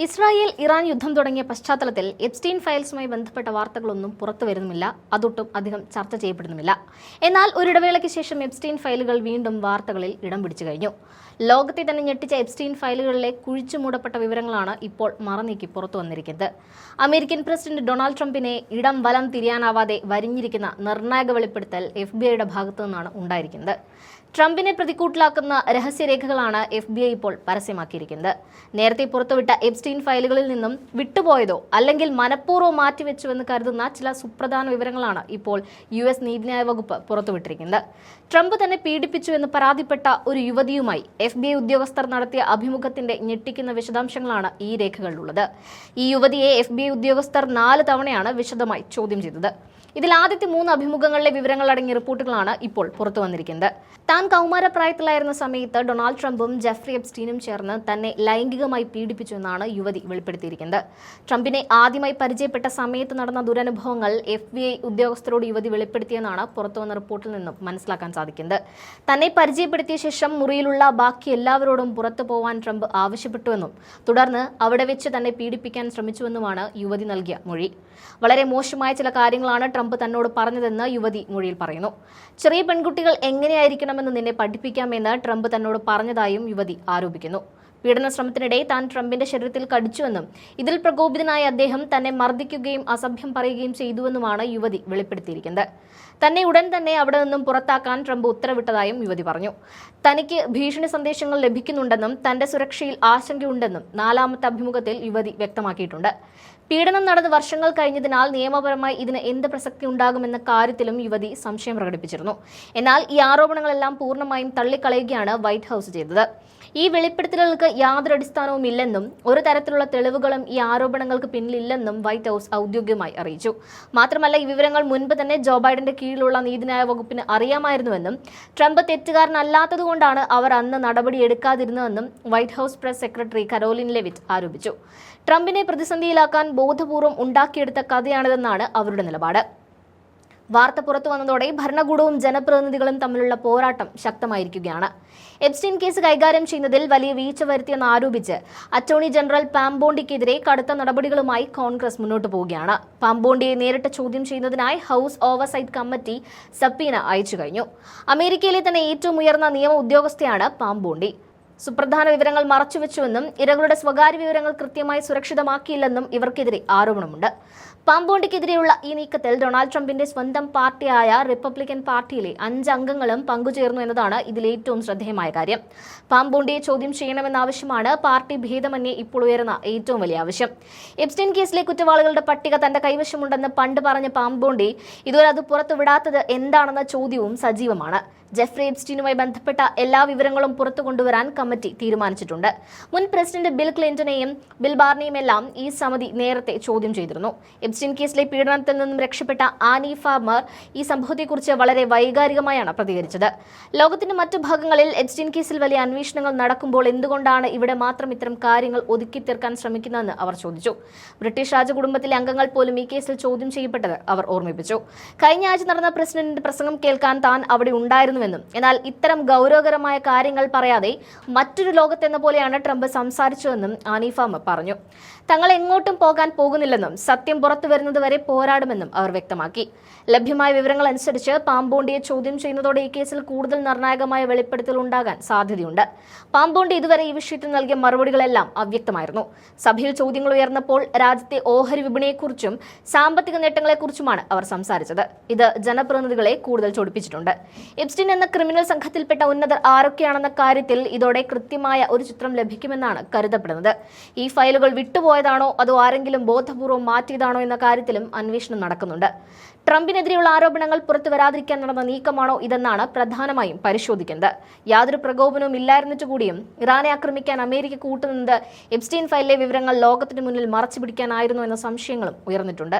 Israel Iran യുദ്ധം തുടങ്ങിയ പശ്ചാത്തലത്തിൽ എപ്സ്റ്റീൻ ഫയൽസുമായി ബന്ധപ്പെട്ട വാർത്തകളൊന്നും പുറത്തുവരുന്നുമില്ല. അതൊട്ടും അധികം ചർച്ച ചെയ്യപ്പെടുന്നുമില്ല. എന്നാൽ ഒരിടവേളയ്ക്ക് ശേഷം എപ്സ്റ്റീൻ ഫയലുകൾ വീണ്ടും വാർത്തകളിൽ ഇടം പിടിച്ചു കഴിഞ്ഞു. ലോകത്തെ തന്നെ ഞെട്ടിച്ച എപ്സ്റ്റീൻ ഫയലുകളിലെ കുഴിച്ചുമൂടപ്പെട്ട വിവരങ്ങളാണ് ഇപ്പോൾ മറനീക്കി പുറത്തു വന്നിരിക്കുന്നത്. അമേരിക്കൻ പ്രസിഡന്റ് ഡൊണാൾഡ് ട്രംപിനെ ഇടം വലം തിരിയാനാവാതെ വരിഞ്ഞിരിക്കുന്ന നിർണായക വെളിപ്പെടുത്തൽ FBI ഭാഗത്തു നിന്നാണ് ഉണ്ടായിരിക്കുന്നത്. ട്രംപിനെ പ്രതിക്കൂട്ടിലാക്കുന്ന രഹസ്യരേഖകളാണ് FBI ഇപ്പോൾ പരസ്യമാക്കിയിരിക്കുന്നത്. നേരത്തെ പുറത്തുവിട്ട എപ്സ്റ്റീൻ ഫയലുകളിൽ നിന്നും വിട്ടുപോയതോ അല്ലെങ്കിൽ മനഃപൂർവ്വം മാറ്റിവെച്ചുവെന്ന് കരുതുന്ന ചില സുപ്രധാന വിവരങ്ങളാണ് ഇപ്പോൾ US നീതിന്യായ വകുപ്പ് പുറത്തുവിട്ടിരിക്കുന്നത്. ട്രംപ് തന്നെ പീഡിപ്പിച്ചു എന്ന് പരാതിപ്പെട്ട ഒരു യുവതിയുമായി FBI ഉദ്യോഗസ്ഥർ നടത്തിയ അഭിമുഖത്തിന്റെ ഞെട്ടിക്കുന്ന വിശദാംശങ്ങളാണ് ഈ രേഖകളിലുള്ളത്. ഈ യുവതിയെ FBI ഉദ്യോഗസ്ഥർ 4 തവണയാണ് വിശദമായി ചോദ്യം ചെയ്തത്. ഇതിൽ ആദ്യത്തെ 3 അഭിമുഖങ്ങളിലെ വിവരങ്ങൾ അടങ്ങിയ റിപ്പോർട്ടുകളാണ് ഇപ്പോൾ പുറത്തു വന്നിരിക്കുന്നത്. താൻ കൗമാരപ്രായത്തിലായിരുന്ന സമയത്ത് ഡൊണാൾഡ് ട്രംപും ജെഫ്രി എപ്സ്റ്റീനും ചേർന്ന് തന്നെ ലൈംഗികമായി പീഡിപ്പിച്ചു എന്നാണ് യുവതി വെളിപ്പെടുത്തിയിരിക്കുന്നത്. ട്രംപിനെ ആദ്യമായി പരിചയപ്പെട്ട സമയത്ത് നടന്ന ദുരനുഭവങ്ങൾ FBI ഉദ്യോഗസ്ഥരോട് യുവതി വെളിപ്പെടുത്തിയെന്നാണ് പുറത്തുവന്ന റിപ്പോർട്ടിൽ നിന്നും മനസ്സിലാക്കാൻ സാധിക്കുന്നത്. തന്നെ പരിചയപ്പെടുത്തിയ ശേഷം മുറിയിലുള്ള ബാക്കി എല്ലാവരോടും പുറത്തു പോവാൻ ട്രംപ് ആവശ്യപ്പെട്ടുവെന്നും തുടർന്ന് അവിടെ വെച്ച് തന്നെ പീഡിപ്പിക്കാൻ ശ്രമിച്ചുവെന്നുമാണ് യുവതി നൽകിയ മൊഴി. വളരെ മോശമായ ചില കാര്യങ്ങളാണ് ട്രംപ് തന്നോട് പറഞ്ഞതെന്ന് യുവതി മൊഴിയിൽ പറയുന്നു. ചെറിയ പെൺകുട്ടികൾ എങ്ങനെയായിരിക്കണമെന്ന് നിന്നെ പഠിപ്പിക്കാമെന്ന് ട്രംപ് തന്നോട് പറഞ്ഞതായും യുവതി ആരോപിക്കുന്നു. പീഡന ശ്രമത്തിനിടെ താൻ ട്രംപിന്റെ ശരീരത്തിൽ കടിച്ചുവെന്നും ഇതിൽ പ്രകോപിതനായ അദ്ദേഹം തന്നെ മർദ്ദിക്കുകയും അസഭ്യം പറയുകയും ചെയ്തുവെന്നുമാണ് യുവതി വെളിപ്പെടുത്തിയിരിക്കുന്നത്. തന്നെ ഉടൻ തന്നെ അവിടെ നിന്നും പുറത്താക്കാൻ ട്രംപ് ഉത്തരവിട്ടതായും യുവതി പറഞ്ഞു. തനിക്ക് ഭീഷണി സന്ദേശങ്ങൾ ലഭിക്കുന്നുണ്ടെന്നും തന്റെ സുരക്ഷയിൽ ആശങ്കയുണ്ടെന്നും 4ാമത്തെ അഭിമുഖത്തിൽ യുവതി വ്യക്തമാക്കിയിട്ടുണ്ട്. പീഡനം നടന്ന് വർഷങ്ങൾ കഴിഞ്ഞതിനാൽ നിയമപരമായി ഇതിന് എന്ത് പ്രസക്തി ഉണ്ടാകുമെന്ന കാര്യത്തിലും യുവതി സംശയം പ്രകടിപ്പിച്ചിരുന്നു. എന്നാൽ ഈ ആരോപണങ്ങളെല്ലാം പൂർണ്ണമായും തള്ളിക്കളയുകയാണ് വൈറ്റ് ഹൌസ് ചെയ്തത്. ഈ വെളിപ്പെടുത്തലുകൾക്ക് യാതൊരു അടിസ്ഥാനവും ഇല്ലെന്നും ഒരു തരത്തിലുള്ള തെളിവുകളും ഈ ആരോപണങ്ങൾക്ക് പിന്നിലില്ലെന്നും വൈറ്റ് ഹൌസ് ഔദ്യോഗികമായി അറിയിച്ചു. മാത്രമല്ല, ഈ വിവരങ്ങൾ മുൻപ് തന്നെ ജോ ബൈഡന്റെ കീഴിലുള്ള നീതിന്യായ വകുപ്പിന് അറിയാമായിരുന്നുവെന്നും ട്രംപ് തെറ്റുകാരനല്ലാത്തതുകൊണ്ടാണ് അവർ അന്ന് നടപടിയെടുക്കാതിരുന്നതെന്നും White House press secretary Karoline Leavitt ആരോപിച്ചു. ട്രംപിനെ പ്രതിസന്ധിയിലാക്കാൻ ബോധപൂർവം ഉണ്ടാക്കിയെടുത്ത കഥയാണിതെന്നാണ് അവരുടെ നിലപാട്. വാർത്ത പുറത്തു വന്നതോടെ ഭരണകൂടവും ജനപ്രതിനിധികളും തമ്മിലുള്ള പോരാട്ടം ശക്തമായിരിക്കുകയാണ്. എപ്സ്റ്റീൻ കേസ് കൈകാര്യം ചെയ്യുന്നതിൽ വലിയ വീഴ്ച വരുത്തിയെന്ന് ആരോപിച്ച് അറ്റോർണി ജനറൽ പാം ബോണ്ടിക്കെതിരെ കടുത്ത നടപടികളുമായി കോൺഗ്രസ് മുന്നോട്ട് പോവുകയാണ്. പാം ബോണ്ടിയെ നേരിട്ട് ചോദ്യം ചെയ്യുന്നതിനായി ഹൌസ് ഓവർസൈറ്റ് കമ്മിറ്റി സബ്പീന അയച്ചു കഴിഞ്ഞു. അമേരിക്കയിലെ തന്നെ ഏറ്റവും ഉയർന്ന നിയമ ഉദ്യോഗസ്ഥയാണ് പാം ബോണ്ടി. സുപ്രധാന വിവരങ്ങൾ മറച്ചുവെച്ചുവെന്നും ഇരകളുടെ സ്വകാര്യ വിവരങ്ങൾ കൃത്യമായി സുരക്ഷിതമാക്കിയില്ലെന്നും ഇവർക്കെതിരെ ആരോപണമുണ്ട്. പാം ബോണ്ടിക്കെതിരെയുള്ള ഈ നീക്കത്തിൽ ഡൊണാൾഡ് ട്രംപിന്റെ സ്വന്തം പാർട്ടിയായ റിപ്പബ്ലിക്കൻ പാർട്ടിയിലെ 5 അംഗങ്ങളും പങ്കുചേർന്നു എന്നതാണ് ഇതിലേറ്റവും ശ്രദ്ധേയമായ കാര്യം. പാം ബോണ്ടിയെ ചോദ്യം ചെയ്യണമെന്ന ആവശ്യമാണ് പാർട്ടി ഭേദമന്യേ ഇപ്പോൾ ഉയർന്ന ഏറ്റവും വലിയ ആവശ്യം. എപ്സ്റ്റീൻ കേസിലെ കുറ്റവാളികളുടെ പട്ടിക തന്റെ കൈവശമുണ്ടെന്ന് പണ്ട് പറഞ്ഞ പാം ബോണ്ടി ഇതുവരെ അത് പുറത്തുവിടാത്തത് എന്താണെന്ന ചോദ്യവും സജീവമാണ്. ജെഫ്രി എപ്സ്റ്റീനുമായി ബന്ധപ്പെട്ട എല്ലാ വിവരങ്ങളും പുറത്തു കൊണ്ടുവരാൻ കമ്മിറ്റി തീരുമാനിച്ചിട്ടുണ്ട്. മുൻ പ്രസിഡന്റ് ബിൽ ക്ലിന്റനെയും ബിൽ ബാർണിയും എല്ലാം ഈ സമിതി നേരത്തെ ചോദ്യം ചെയ്തിരുന്നു. എപ്സ്റ്റീൻ കേസിലെ പീഡനത്തിൽ നിന്നും രക്ഷപ്പെട്ട ആനി ഫാർമർ ഈ സംഭവത്തെക്കുറിച്ച് വളരെ വൈകാരികമായാണ് പ്രതികരിച്ചത്. ലോകത്തിന്റെ മറ്റു ഭാഗങ്ങളിൽ എപ്സ്റ്റീൻ കേസിൽ വലിയ അന്വേഷണങ്ങൾ നടക്കുമ്പോൾ എന്തുകൊണ്ടാണ് ഇവിടെ മാത്രം ഇത്തരം കാര്യങ്ങൾ ഒതുക്കി തീർക്കാൻ ശ്രമിക്കുന്നതെന്ന് അവർ ചോദിച്ചു. ബ്രിട്ടീഷ് രാജകുടുംബത്തിലെ അംഗങ്ങൾ പോലും ഈ കേസിൽ ചോദ്യം ചെയ്യപ്പെട്ടത് അവർ ഓർമ്മിപ്പിച്ചു. കഴിഞ്ഞ ആഴ്ച നടന്ന പ്രസിഡന്റിന്റെ പ്രസംഗം കേൾക്കാൻ താൻ അവിടെ ഉണ്ടായിരുന്നുവെന്നും എന്നാൽ ഇത്തരം ഗൗരവകരമായ കാര്യങ്ങൾ പറയാതെ മറ്റൊരു ലോകത്തെന്ന പോലെയാണ് ട്രംപ് സംസാരിച്ചതെന്നും ആനി ഫാർമർ പറഞ്ഞു. തങ്ങൾ എങ്ങോട്ടും പോകാൻ പോകുന്നില്ലെന്നും സത്യം പുറത്തു വരുന്നതുവരെ പോരാടുമെന്നും അവർ വ്യക്തമാക്കി. ലഭ്യമായ വിവരങ്ങൾ അനുസരിച്ച് പാം ബോണ്ടിയെ ചോദ്യം ചെയ്യുന്നതോടെ ഈ കേസിൽ കൂടുതൽ നിർണായകമായ വെളിപ്പെടുത്തൽ ഉണ്ടാകാൻ സാധ്യതയുണ്ട്. പാം ബോണ്ടി ഇതുവരെ ഈ വിഷയത്തിൽ നൽകിയ മറുപടികളെല്ലാം അവ്യക്തമായിരുന്നു. സഭയിൽ ചോദ്യങ്ങൾ ഉയർന്നപ്പോൾ രാജ്യത്തെ ഓഹരി വിപണിയെക്കുറിച്ചും സാമ്പത്തിക നേട്ടങ്ങളെക്കുറിച്ചുമാണ് അവർ സംസാരിച്ചത്. ഇത് ജനപ്രതിനിധികളെ കൂടുതൽ ചൊടിപ്പിച്ചിട്ടുണ്ട്. എപ്സ്റ്റീൻ എന്ന ക്രിമിനൽ സംഘത്തിൽപ്പെട്ട ഉന്നതർ ആരൊക്കെയാണെന്ന കാര്യത്തിൽ ഇതോടെ കൃത്യമായ ഒരു ചിത്രം ലഭിക്കുമെന്നാണ് കരുതപ്പെടുന്നത്. ഈ ഫയലുകൾ വിട്ടുപോയതാണോ അതോ ആരെങ്കിലും ബോധപൂർവ്വം മാറ്റിയതാണോ എന്ന കാര്യത്തിലും അന്വേഷണം നടക്കുന്നുണ്ട്. ട്രംപിനെതിരെയുള്ള ആരോപണങ്ങൾ പുറത്തു വരാതിരിക്കാൻ നടന്ന നീക്കമാണോ ഇതെന്നാണ് പ്രധാനമായും പരിശോധിക്കുന്നത്. യാതൊരു പ്രകോപനവും ഇല്ലായിരുന്നിട്ട് കൂടിയും ഇറാനെ ആക്രമിക്കാൻ അമേരിക്ക കൂട്ടുനിന്നത് എപ്സ്റ്റീൻ ഫയലിലെ വിവരങ്ങൾ ലോകത്തിന് മുന്നിൽ മറച്ചുപിടിക്കാനായിരുന്നു എന്ന സംശയങ്ങളും ഉയർന്നിട്ടുണ്ട്.